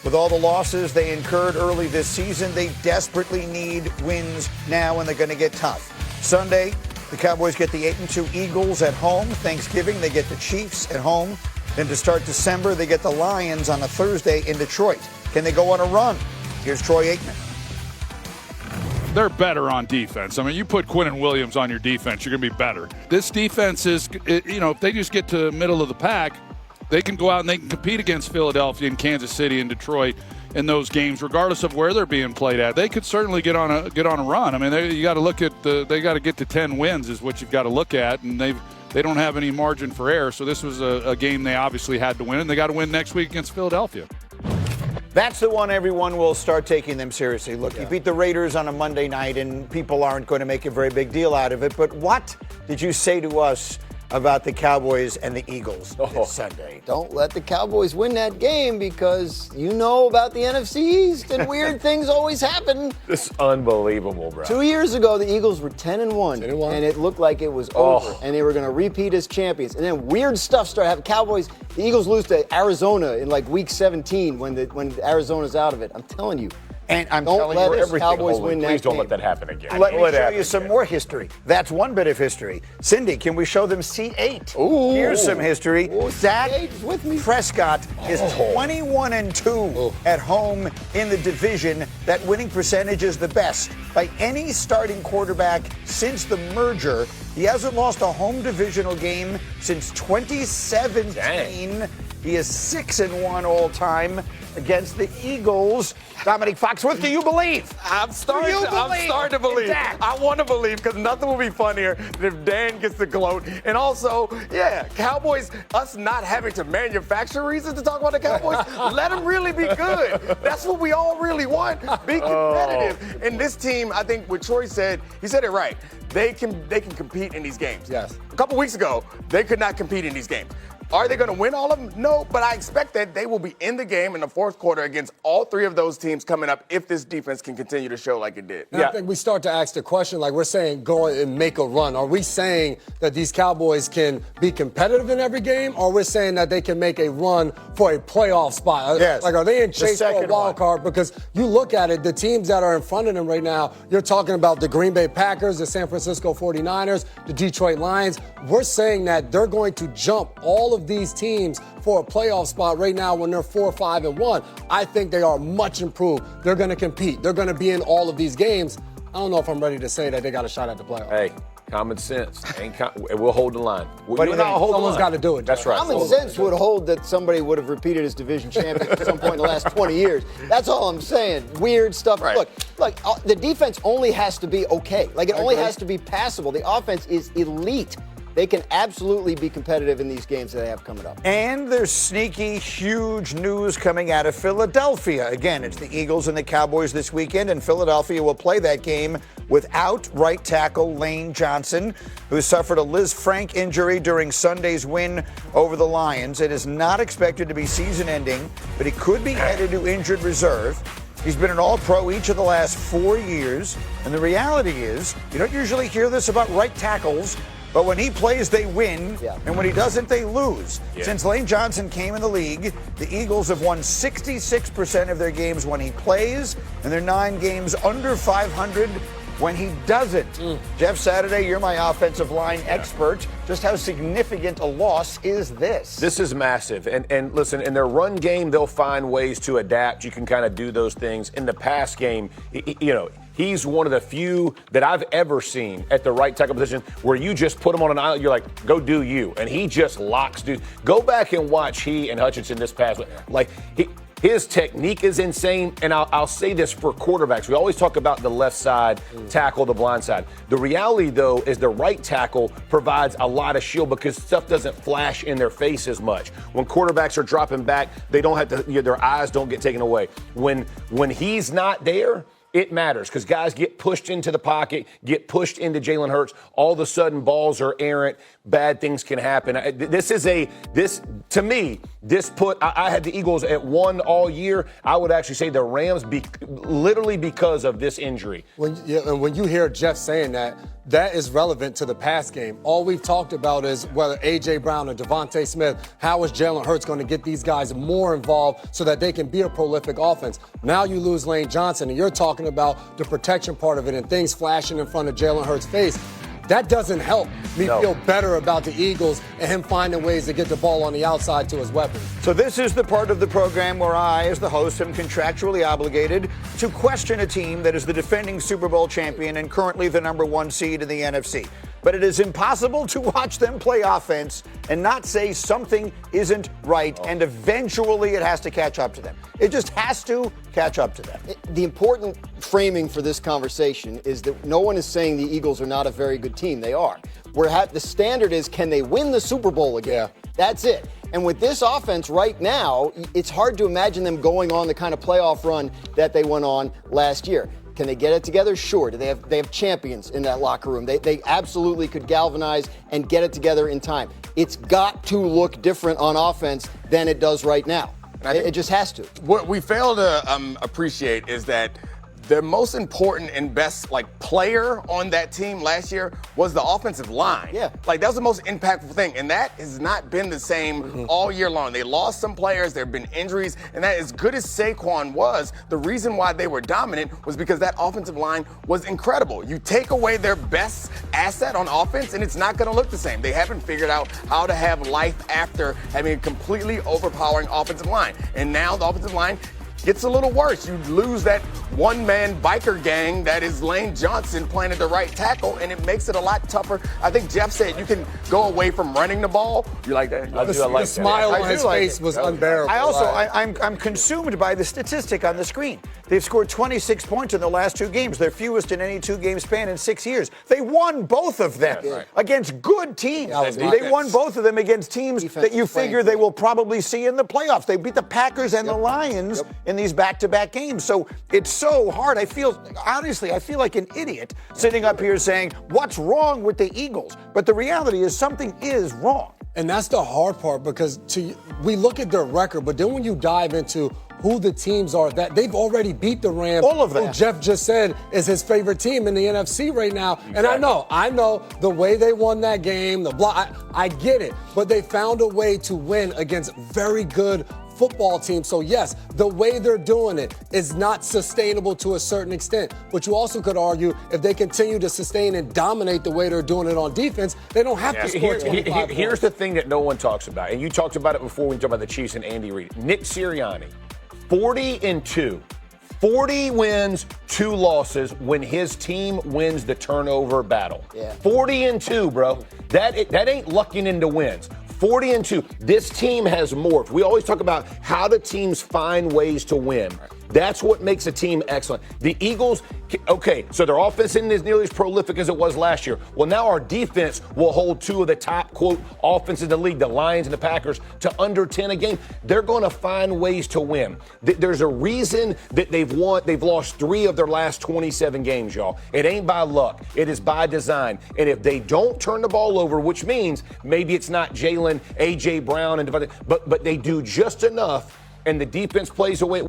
With all the losses they incurred early this season, they desperately need wins now, and they're going to get tough. Sunday, the Cowboys get the 8-2 Eagles at home. Thanksgiving, they get the Chiefs at home. Then to start December, they get the Lions on a Thursday in Detroit. Can they go on a run? Here's Troy Aikman. They're better on defense. I mean, you put Quinnen Williams on your defense, you're going to be better. This defense is, if they just get to the middle of the pack, they can go out and they can compete against Philadelphia and Kansas City and Detroit in those games, regardless of where they're being played at. They could certainly get on a run. I mean, you got to look at they got to get to 10 wins is what you've got to look at, and they don't have any margin for error. So this was a game they obviously had to win, and they got to win next week against Philadelphia. That's the one everyone will start taking them seriously. Look, you beat the Raiders on a Monday night, and people aren't going to make a very big deal out of it. But what did you say to us about the Cowboys and the Eagles this Sunday? Don't let the Cowboys win that game because you know about the NFC East and weird things always happen. It's unbelievable, bro. 2 years ago, the Eagles were 10-1, and it looked like it was over, and they were going to repeat as champions. And then weird stuff started happening. Cowboys, the Eagles lose to Arizona in like week 17 when Arizona's out of it. I'm telling you. And I'm don't telling let you, the Cowboys win that Please don't game. let that happen again. Let me show you some more history. That's one bit of history. Cindy, can we show them C8? Ooh. Here's some history. Dak with me. Prescott is 21-2 at home in the division. That winning percentage is the best by any starting quarterback since the merger. He hasn't lost a home divisional game since 2017. Dang. He is 6-1 all time against the Eagles. Dominic Foxworth, do you believe? I'm starting to believe. I want to believe because nothing will be funnier than if Dan gets the gloat. And also, Cowboys, us not having to manufacture reasons to talk about the Cowboys, let them really be good. That's what we all really want. Be competitive. And this team, I think what Troy said, he said it right. They can compete in these games. Yes. A couple weeks ago, they could not compete in these games. Are they going to win all of them? No, but I expect that they will be in the game in the fourth quarter against all three of those teams coming up if this defense can continue to show like it did. I think we start to ask the question, like we're saying, go and make a run. Are we saying that these Cowboys can be competitive in every game, or we're saying that they can make a run for a playoff spot? Yes. Like, are they in chase for a wild card? Because you look at it, the teams that are in front of them right now, you're talking about the Green Bay Packers, the San Francisco 49ers, the Detroit Lions. We're saying that they're going to jump all of these teams for a playoff spot right now when they're 4-5-1. I think they are much improved. They're going to compete. They're going to be in all of these games. I don't know if I'm ready to say that they got a shot at the playoffs. Hey, common sense. We'll hold the line. Someone's got to do it. That's right. Common sense would hold that somebody would have repeated as division champion at some point in the last 20 years. That's all I'm saying. Weird stuff. Right. Look, the defense only has to be okay. Like, it only has to be passable. The offense is elite. They can absolutely be competitive in these games that they have coming up. And there's sneaky, huge news coming out of Philadelphia. Again, it's the Eagles and the Cowboys this weekend, and Philadelphia will play that game without right tackle Lane Johnson, who suffered a Liz Frank injury during Sunday's win over the Lions. It is not expected to be season-ending, but he could be headed to injured reserve. He's been an All-Pro each of the last 4 years, and the reality is, you don't usually hear this about right tackles, but when he plays, they win, and when he doesn't, they lose. Since Lane Johnson came in the league, the Eagles have won 66% of their games when he plays, and they're 9 games under 500 when he doesn't. Jeff Saturday, you're my offensive line expert. Just how significant a loss is this? This is massive. And listen, in their run game, they'll find ways to adapt. You can kind of do those things. In the pass game, he's one of the few that I've ever seen at the right tackle position where you just put him on an island, you're like, go do you. And he just locks dudes. Go back and watch he and Hutchinson this past week. Like, his technique is insane, and I'll say this for quarterbacks. We always talk about the left side tackle, the blind side. The reality, though, is the right tackle provides a lot of shield because stuff doesn't flash in their face as much. When quarterbacks are dropping back, they don't have to, their eyes don't get taken away. When he's not there, it matters because guys get pushed into the pocket, get pushed into Jalen Hurts. All of a sudden, balls are errant. Bad things can happen. I had the Eagles at 1 all year. I would actually say the Rams literally because of this injury. When you hear Jeff saying that is relevant to the pass game. All we've talked about is whether A.J. Brown or Devontae Smith, how is Jalen Hurts going to get these guys more involved so that they can be a prolific offense? Now you lose Lane Johnson, and you're talking about the protection part of it and things flashing in front of Jalen Hurts' face. That doesn't help me feel better about the Eagles and him finding ways to get the ball on the outside to his weapons. So this is the part of the program where I, as the host, am contractually obligated to question a team that is the defending Super Bowl champion and currently the number 1 seed in the NFC. But it is impossible to watch them play offense and not say something isn't right, and eventually it has to catch up to them. It just has to catch up to them. The important framing for this conversation is that no one is saying the Eagles are not a very good team. They are. The standard is, can they win the Super Bowl again? Yeah. That's it. And with this offense right now, it's hard to imagine them going on the kind of playoff run that they went on last year. Can they get it together? Sure. Do they have champions in that locker room? They absolutely could galvanize and get it together in time. It's got to look different on offense than it does right now. It just has to. What we fail to appreciate is that the most important and best player on that team last year was the offensive line. Yeah. That was the most impactful thing. And that has not been the same all year long. They lost some players, there have been injuries, and that as good as Saquon was, the reason why they were dominant was because that offensive line was incredible. You take away their best asset on offense and it's not gonna look the same. They haven't figured out how to have life after having a completely overpowering offensive line. And now the offensive line gets a little worse. You lose that one-man biker gang that is Lane Johnson playing at the right tackle, and it makes it a lot tougher. I think Jeff said you can go away from running the ball. You like that? The smile on his face was unbearable. I'm consumed by the statistic on the screen. They've scored 26 points in the last 2 games, their fewest in any 2-game span in 6 years. They won both of them against good teams. They won both of them against teams that you figure they will probably see in the playoffs. They beat the Packers and the Lions in these back-to-back games. So it's so hard. I feel like an idiot sitting up here saying, what's wrong with the Eagles? But the reality is something is wrong. And that's the hard part because we look at their record, but then when you dive into who the teams are, that they've already beat the Rams. All of them. Who Jeff just said is his favorite team in the NFC right now. Exactly. And I know the way they won that game, I get it. But they found a way to win against very good football team. So yes, the way they're doing it is not sustainable to a certain extent. But you also could argue if they continue to sustain and dominate the way they're doing it on defense, they don't have to score 25 points. Here's the thing that no one talks about, and you talked about it before when we talked about the Chiefs and Andy Reid. Nick Sirianni, 40-2. 40 wins, 2 losses when his team wins the turnover battle. Yeah. 40-2, bro. That ain't lucking into wins. 40-2. This team has morphed. We always talk about how do teams find ways to win. That's what makes a team excellent. The Eagles, okay, so their offense isn't as nearly as prolific as it was last year. Well, now our defense will hold 2 of the top, quote, offenses in the league, the Lions and the Packers, to under 10 a game. They're going to find ways to win. There's a reason that they've lost 3 of their last 27 games, y'all. It ain't by luck. It is by design. And if they don't turn the ball over, which means maybe it's not Jalen, A.J. Brown, and Devontae, but they do just enough, and the defense plays away.